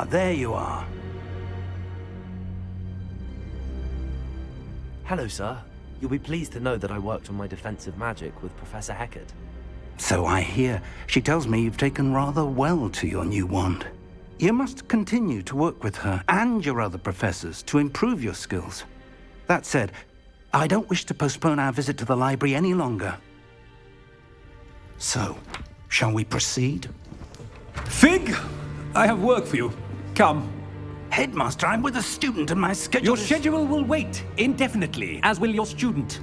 there you are. Hello, sir. You'll be pleased to know that I worked on my defensive magic with Professor Heckard. So I hear. She tells me you've taken rather well to your new wand. You must continue to work with her and your other professors to improve your skills. That said, I don't wish to postpone our visit to the library any longer. So, shall we proceed? Fig! I have work for you. Come. Headmaster, I'm with a student and my schedule Your schedule will wait indefinitely, as will your student.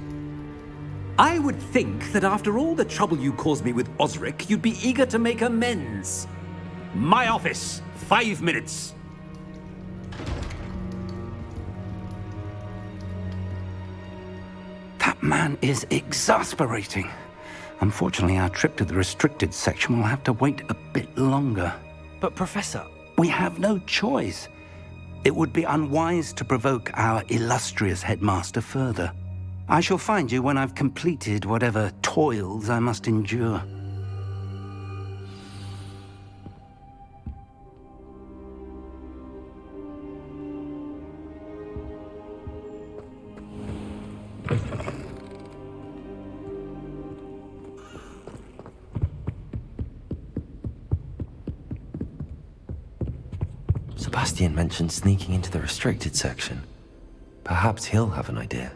I would think that after all the trouble you caused me with Osric, you'd be eager to make amends. My office, 5 minutes. That man is exasperating. Unfortunately, our trip to the restricted section will have to wait a bit longer. But, Professor... We have no choice. It would be unwise to provoke our illustrious headmaster further. I shall find you when I've completed whatever toils I must endure. Sebastian mentioned sneaking into the restricted section. Perhaps he'll have an idea.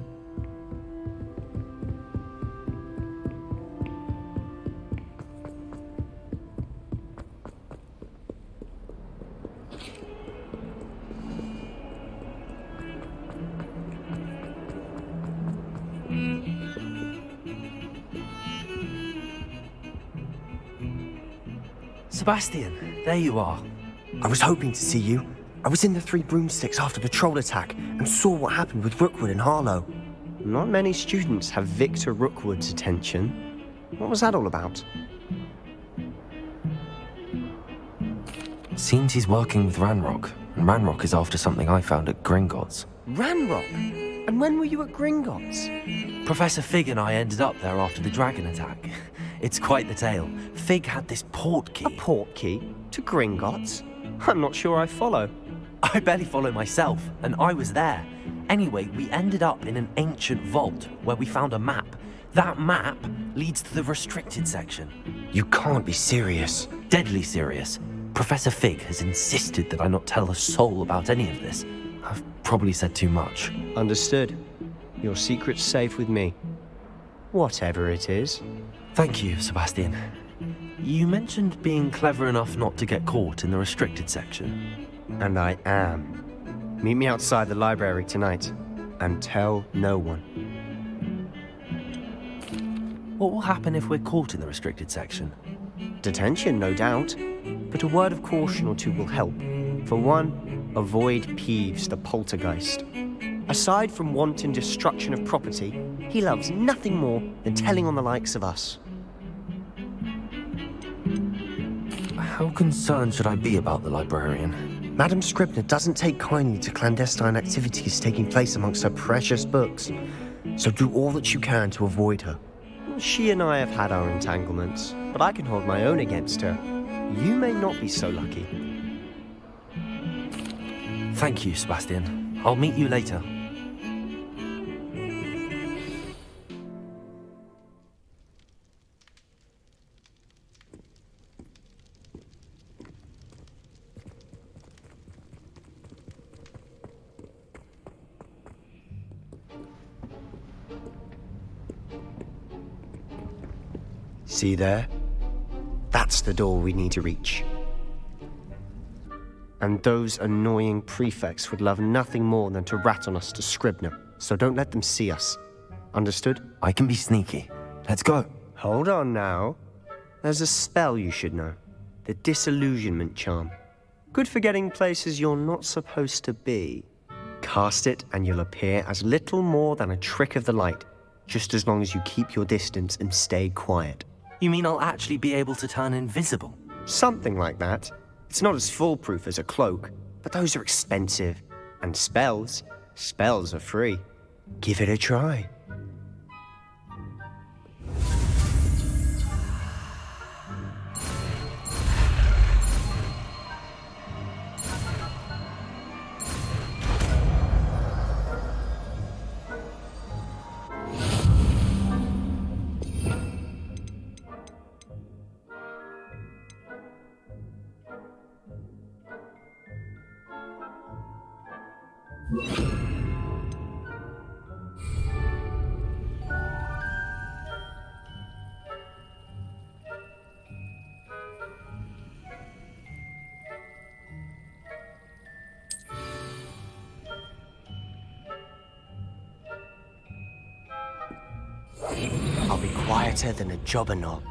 Sebastian, there you are. I was hoping to see you. I was in the Three Broomsticks after the troll attack and saw what happened with Rookwood and Harlow. Not many students have Victor Rookwood's attention. What was that all about? Seems he's working with Ranrock, and Ranrock is after something I found at Gringotts. Ranrock? And when were you at Gringotts? Professor Fig and I ended up there after the dragon attack. It's quite the tale. Fig had this port key. A port key? To Gringotts? I'm not sure I follow. I barely follow myself, and I was there. Anyway, we ended up in an ancient vault where we found a map. That map leads to the restricted section. You can't be serious. Deadly serious. Professor Fig has insisted that I not tell a soul about any of this. I've probably said too much. Understood. Your secret's safe with me. Whatever it is. Thank you, Sebastian. You mentioned being clever enough not to get caught in the restricted section. And I am. Meet me outside the library tonight, and tell no one. What will happen if we're caught in the restricted section? Detention, no doubt. But a word of caution or two will help. For one, avoid Peeves the poltergeist. Aside from wanton destruction of property, he loves nothing more than telling on the likes of us. How concerned should I be about the librarian? Madame Scribner doesn't take kindly to clandestine activities taking place amongst her precious books, so do all that you can to avoid her. She and I have had our entanglements, but I can hold my own against her. You may not be so lucky. Thank you, Sebastian. I'll meet you later. See there? That's the door we need to reach. And those annoying prefects would love nothing more than to rat on us to Scribner, so don't let them see us. Understood? I can be sneaky. Let's go. Hold on now. There's a spell you should know. The Disillusionment Charm. Good for getting places you're not supposed to be. Cast it and you'll appear as little more than a trick of the light, just as long as you keep your distance and stay quiet. You mean I'll actually be able to turn invisible? Something like that. It's not as foolproof as a cloak, but those are expensive. And spells are free. Give it a try. I'll be quieter than a jobberknoll.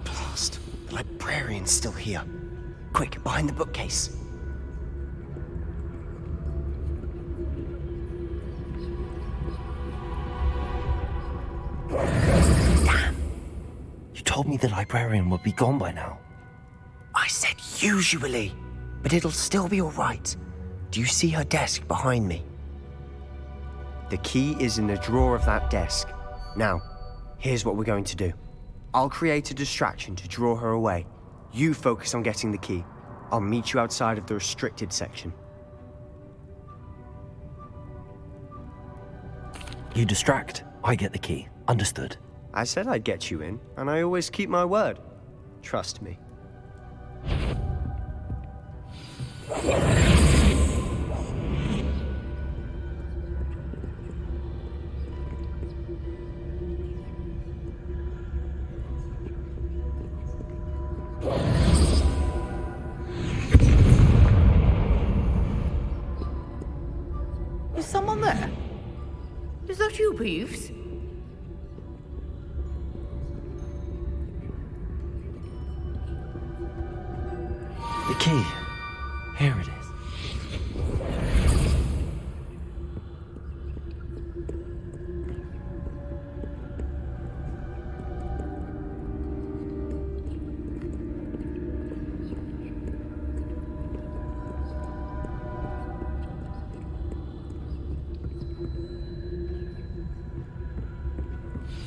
Blast! The librarian's still here. Quick, behind the bookcase. Damn! You told me the librarian would be gone by now. I said usually, but it'll still be all right. Do you see her desk behind me? The key is in the drawer of that desk. Now, here's what we're going to do. I'll create a distraction to draw her away. You focus on getting the key. I'll meet you outside of the restricted section. You distract, I get the key. Understood. I said I'd get you in, and I always keep my word. Trust me. Is someone there? Is that you, Peeves? The key. Here it is.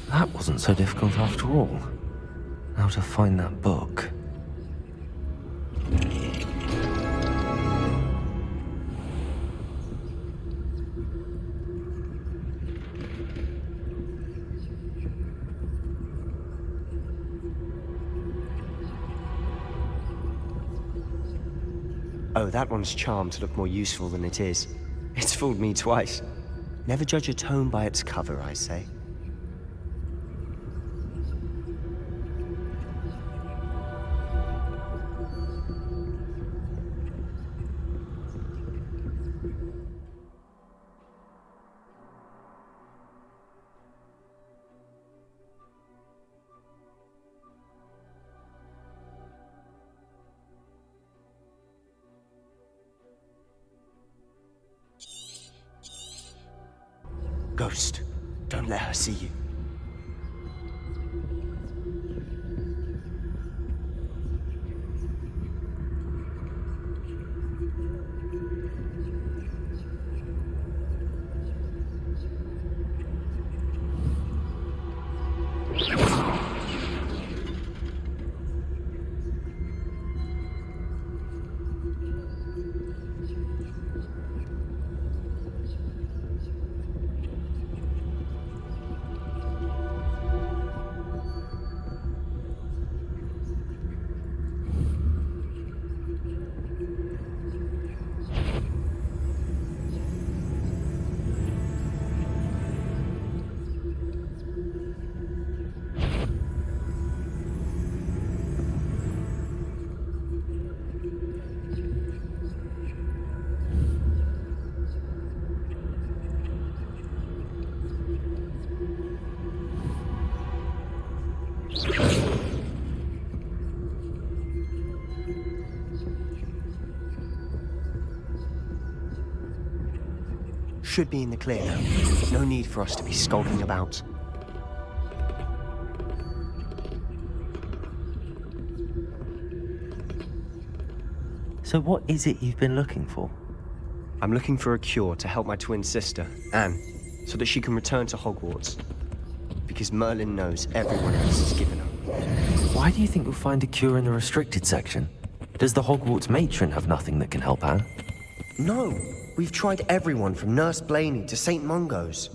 That wasn't so difficult after all. Now to find that book. Oh, that one's charmed to look more useful than it is. It's fooled me twice. Never judge a tome by its cover, I say. Ghost, don't let her see you. should be in the clear now. No need for us to be skulking about. So what is it you've been looking for? I'm looking for a cure to help my twin sister, Anne, so that she can return to Hogwarts. Because Merlin knows everyone else has given up. Why do you think you'll find a cure in the restricted section? Does the Hogwarts matron have nothing that can help Anne? No, we've tried everyone from Nurse Blaney to St. Mungo's.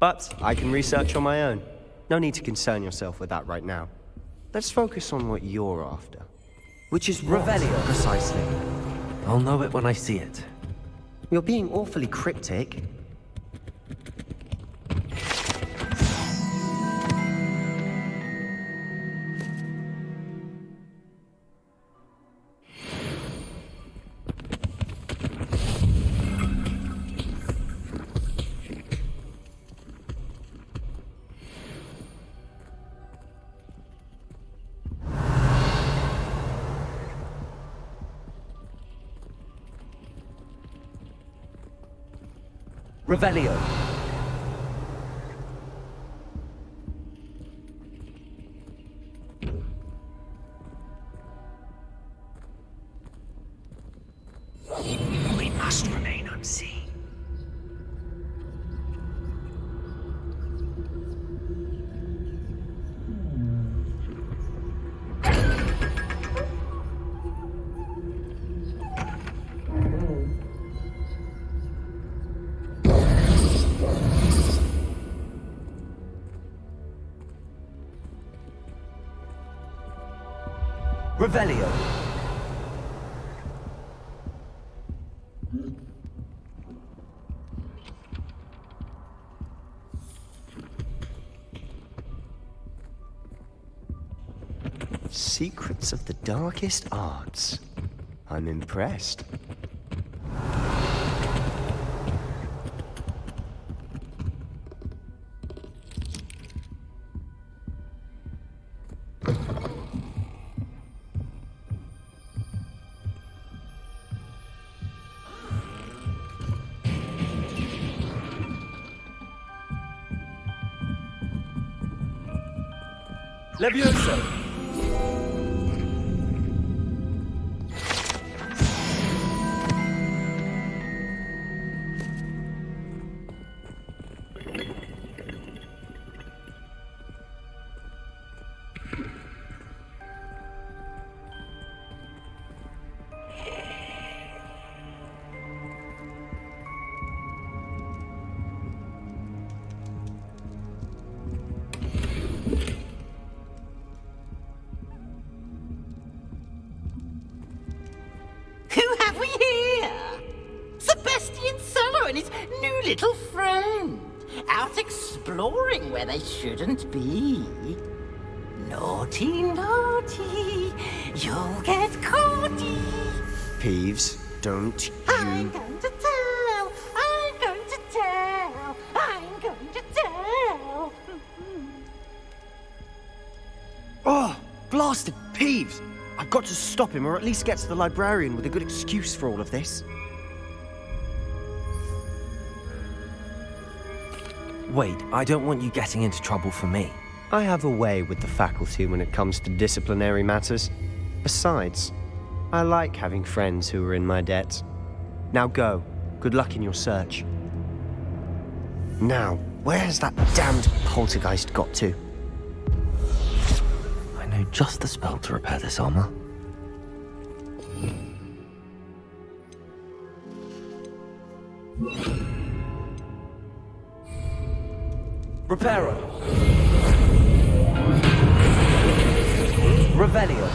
But I can research on my own. No need to concern yourself with that right now. Let's focus on what you're after. Which is Revelio, precisely. I'll know it when I see it. You're being awfully cryptic. Revelio. We must remain unseen. Revelio. Secrets of the darkest arts. I'm impressed. Levioso. Who have we here? Sebastian Cello and his new little friend. Out exploring where they shouldn't be. Naughty, naughty, you'll get caughty. Peeves, don't I'm you... going to tell, I'm going to tell, I'm going to tell. Oh, blasted Peeves! I've got to stop him, or at least get to the librarian with a good excuse for all of this. Wait, I don't want you getting into trouble for me. I have a way with the faculty when it comes to disciplinary matters. Besides, I like having friends who are in my debt. Now go. Good luck in your search. Now, where has that damned poltergeist got to? I know just the spell to repair this armor. Reparo. Revelio.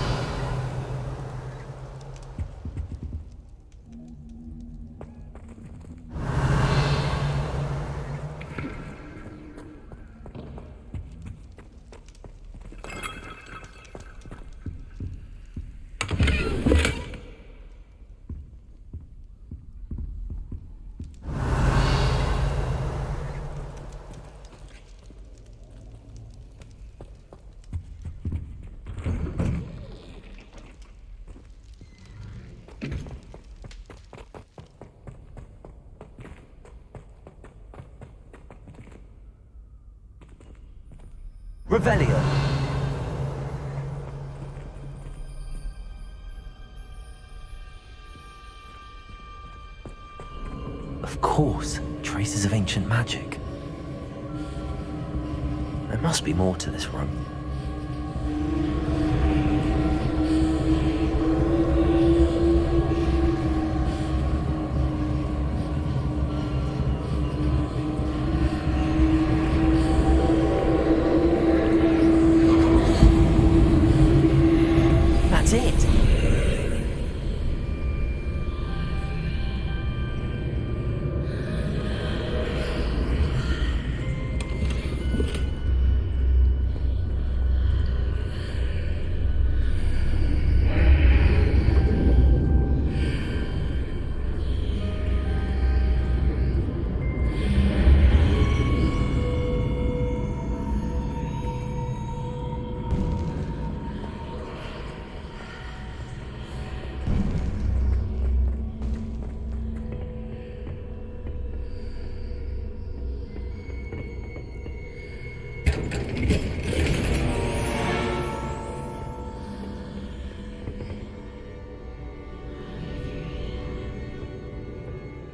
Revelio. Of course, traces of ancient magic. There must be more to this room. That's it.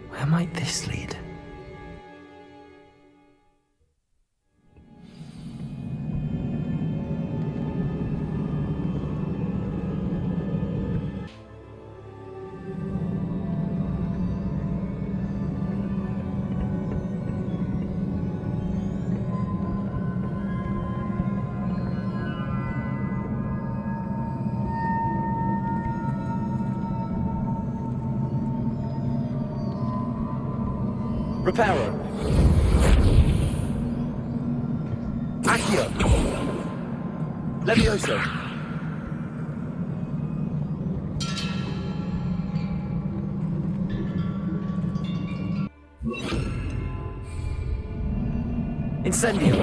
Where might this lead? Reparo. Accio. Levioso. Incendio.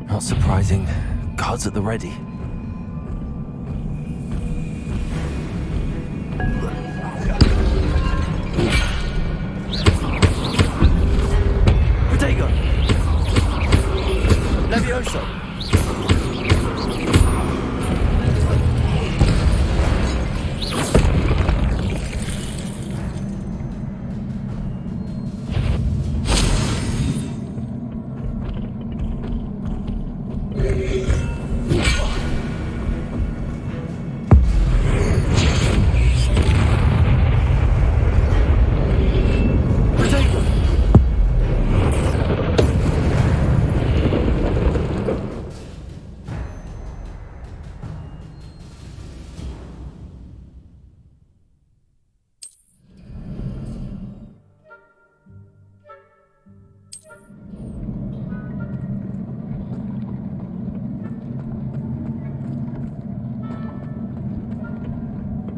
Not surprising. Guards at the ready. Protego! Levioso!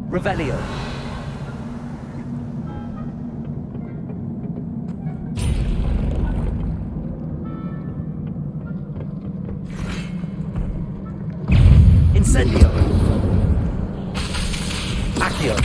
Revelio. Incendio. Accio.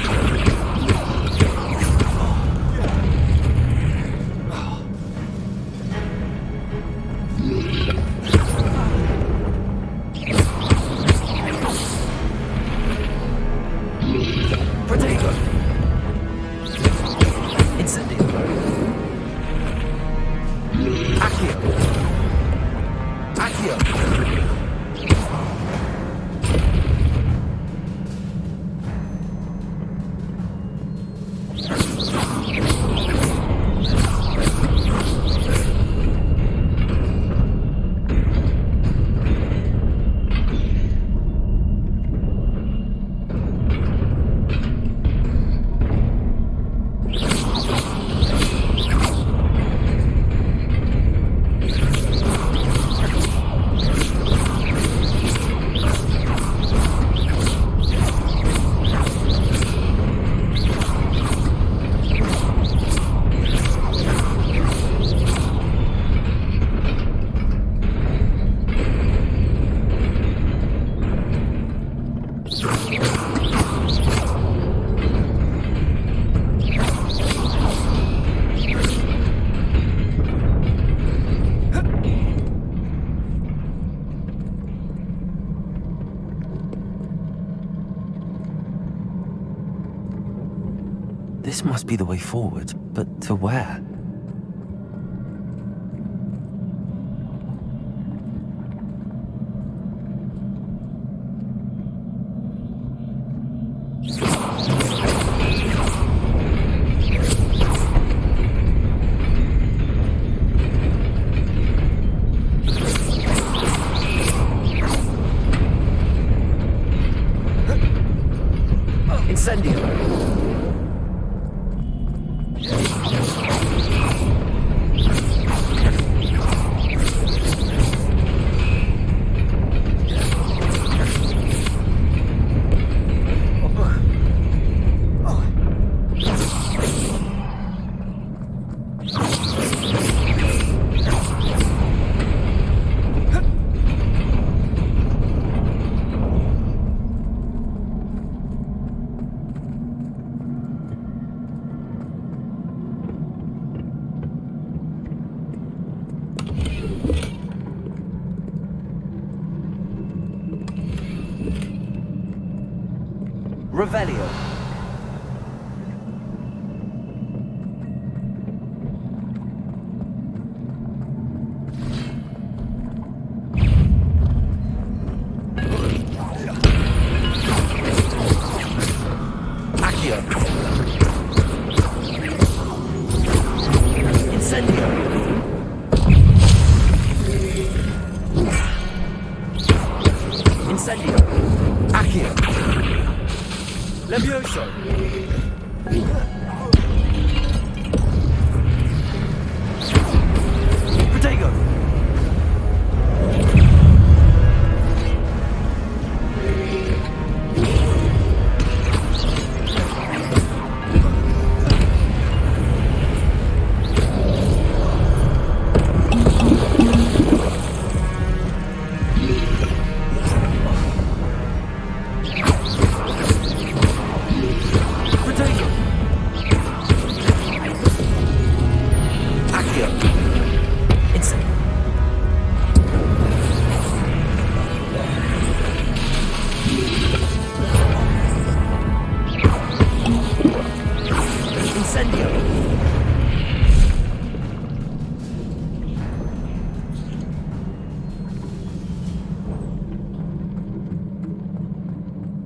This must be the way forward, but to where? Incendio! Revelio. Accio. Incendio. Incendio. Accio. Levioso! Protego!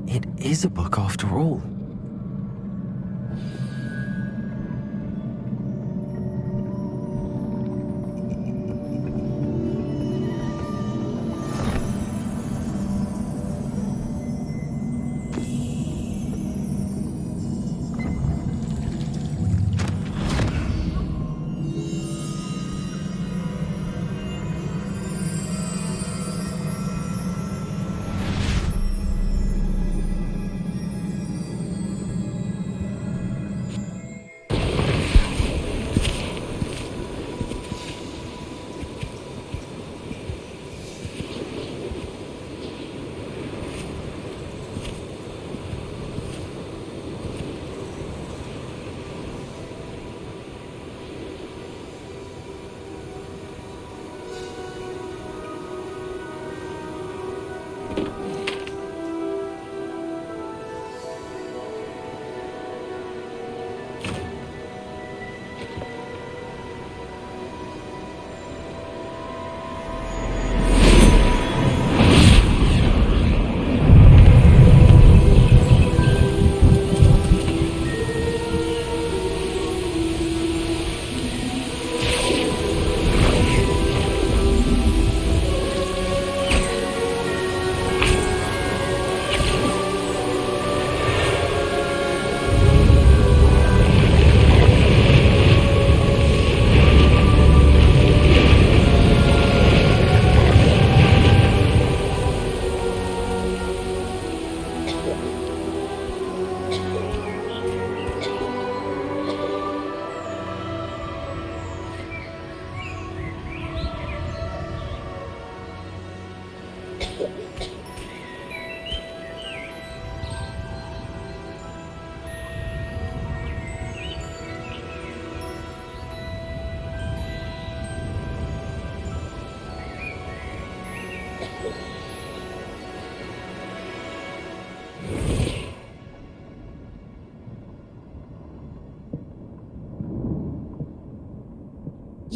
It is a book after all.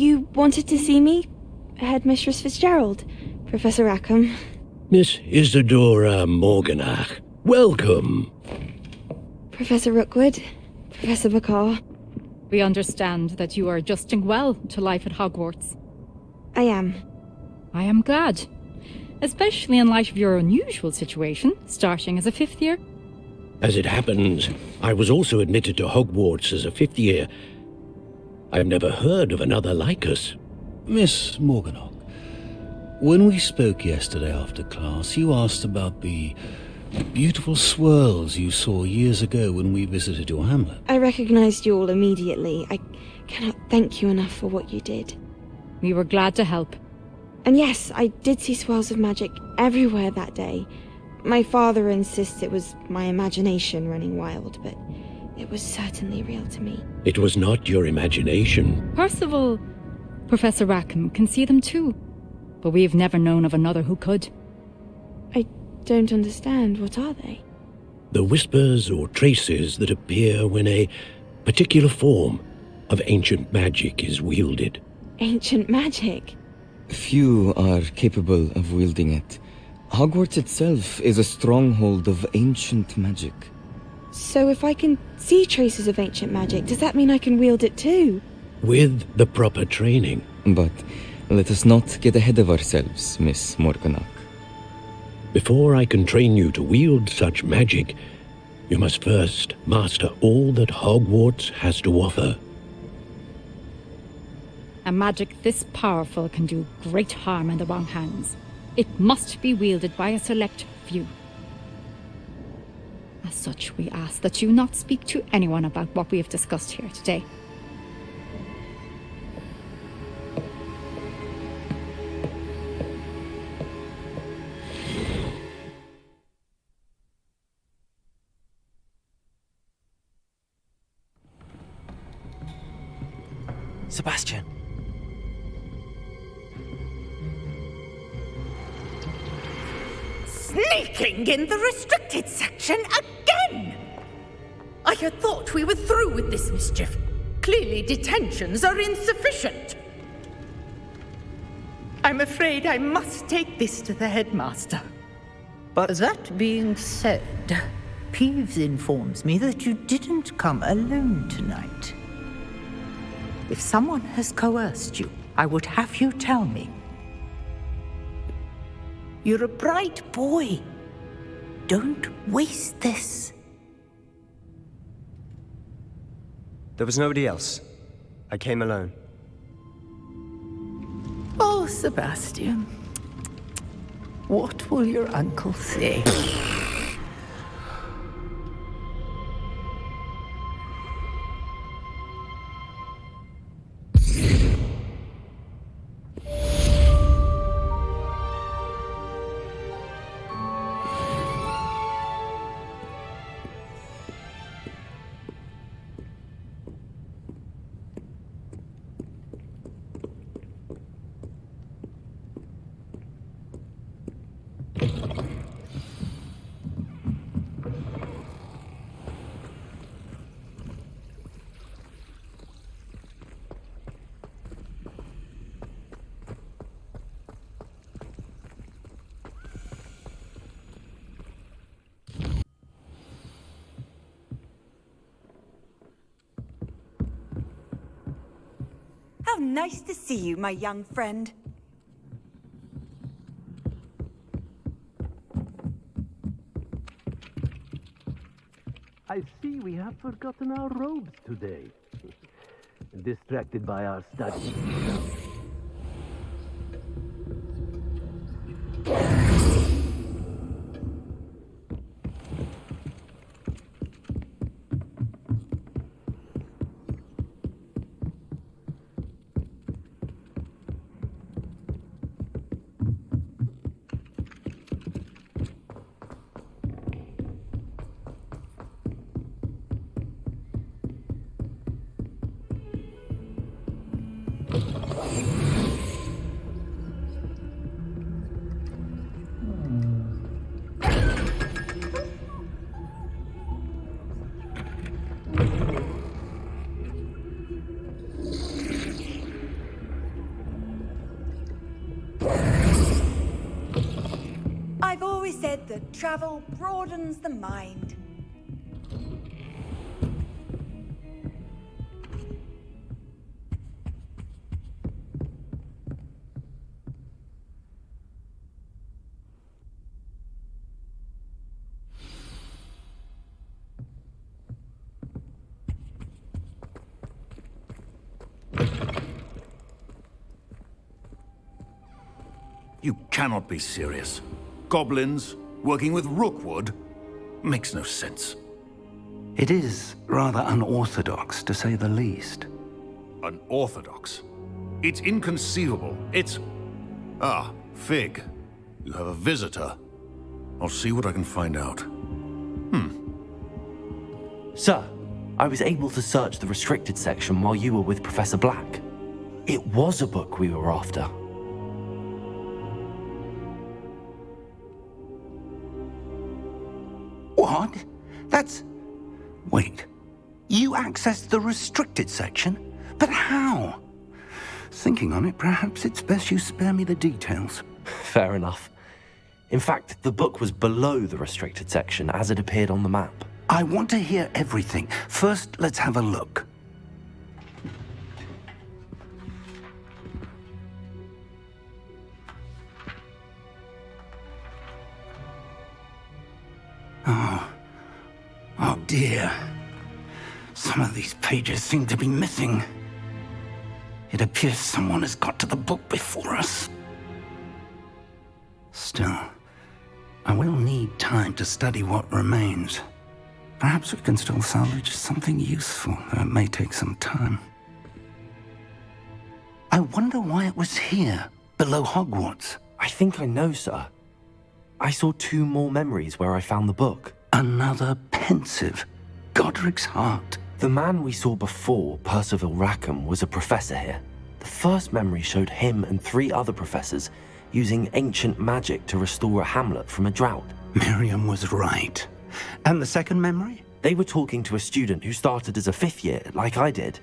You wanted to see me? Headmistress Fitzgerald, Professor Rackham. Miss Isadora Morganach, welcome. Professor Rookwood, Professor Bakar. We understand that you are adjusting well to life at Hogwarts. I am. I am glad. Especially in light of your unusual situation, starting as a 5th year. As it happens, I was also admitted to Hogwarts as a 5th year. I've never heard of another like us. Miss Morganach, when we spoke yesterday after class, you asked about the beautiful swirls you saw years ago when we visited your hamlet. I recognized you all immediately. I cannot thank you enough for what you did. We were glad to help. And yes, I did see swirls of magic everywhere that day. My father insists it was my imagination running wild, but it was certainly real to me. It was not your imagination. Percival, Professor Rackham can see them too, but we've never known of another who could. I don't understand. What are they? The whispers or traces that appear when a particular form of ancient magic is wielded. Ancient magic? Few are capable of wielding it. Hogwarts itself is a stronghold of ancient magic. So if I can see traces of ancient magic, does that mean I can wield it too? With the proper training. But let us not get ahead of ourselves, Miss Morganach. Before I can train you to wield such magic, you must first master all that Hogwarts has to offer. A magic this powerful can do great harm in the wrong hands. It must be wielded by a select few. As such, we ask that you not speak to anyone about what we have discussed here today. Sebastian. Sneaking in the restricted section again! I had thought we were through with this mischief. Clearly detentions are insufficient. I'm afraid I must take this to the headmaster. But that being said, Peeves informs me that you didn't come alone tonight. If someone has coerced you, I would have you tell me. You're a bright boy. Don't waste this. There was nobody else. I came alone. Oh, Sebastian. What will your uncle say? How nice to see you, my young friend. I see we have forgotten our robes today. Distracted by our studies. always said that travel broadens the mind. You cannot be serious. Goblins working with Rookwood? Makes no sense. It is rather unorthodox, to say the least. Unorthodox? It's inconceivable. It's... Ah, Fig. You have a visitor. I'll see what I can find out. Sir, I was able to search the restricted section while you were with Professor Black. It was a book we were after. What? That's... Wait. You accessed the restricted section? But how? Thinking on it, perhaps it's best you spare me the details. Fair enough. In fact, the book was below the restricted section as it appeared on the map. I want to hear everything. First, let's have a look. Oh dear. Some of these pages seem to be missing. It appears someone has got to the book before us. Still, I will need time to study what remains. Perhaps we can still salvage something useful, though it may take some time. I wonder why it was here, below Hogwarts. I think I know, sir. I saw 2 more memories where I found the book. Another pensive. Godric's heart. The man we saw before, Percival Rackham, was a professor here. The first memory showed him and 3 other professors using ancient magic to restore a hamlet from a drought. Miriam was right. And the second memory? They were talking to a student who started as a 5th year, like I did.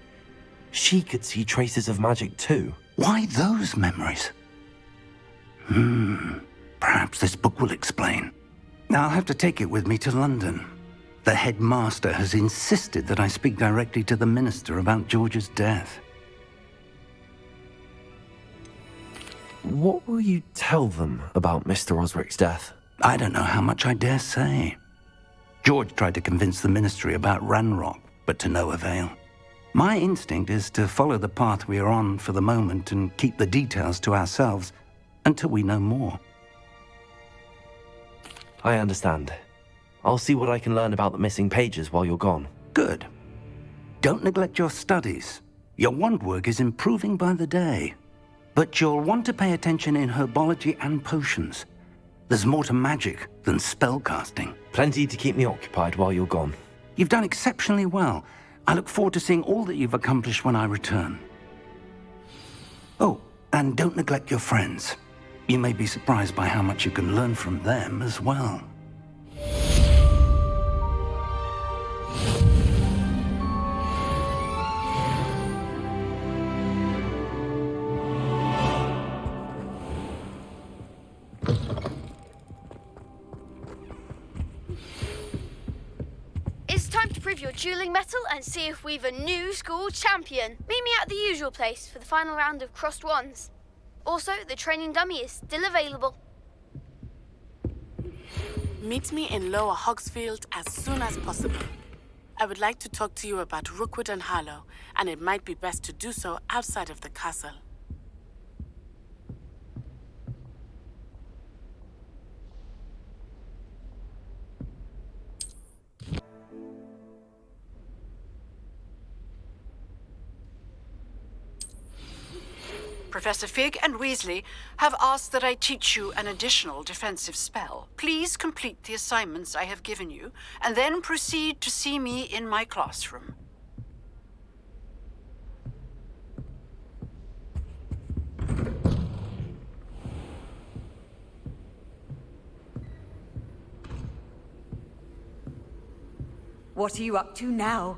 She could see traces of magic too. Why those memories? Perhaps this book will explain. I'll have to take it with me to London. The headmaster has insisted that I speak directly to the minister about George's death. What will you tell them about Mr. Osric's death? I don't know how much I dare say. George tried to convince the ministry about Ranrock, but to no avail. My instinct is to follow the path we are on for the moment and keep the details to ourselves until we know more. I understand. I'll see what I can learn about the missing pages while you're gone. Good. Don't neglect your studies. Your wand work is improving by the day. But you'll want to pay attention in herbology and potions. There's more to magic than spellcasting. Plenty to keep me occupied while you're gone. You've done exceptionally well. I look forward to seeing all that you've accomplished when I return. Oh, and don't neglect your friends. You may be surprised by how much you can learn from them as well. It's time to prove your dueling mettle and see if we've a new school champion. Meet me at the usual place for the final round of crossed wands. Also, the training dummy is still available. Meet me in Lower Hogsfield as soon as possible. I would like to talk to you about Rookwood and Harlow, and it might be best to do so outside of the castle. Professor Fig and Weasley have asked that I teach you an additional defensive spell. Please complete the assignments I have given you, and then proceed to see me in my classroom. What are you up to now?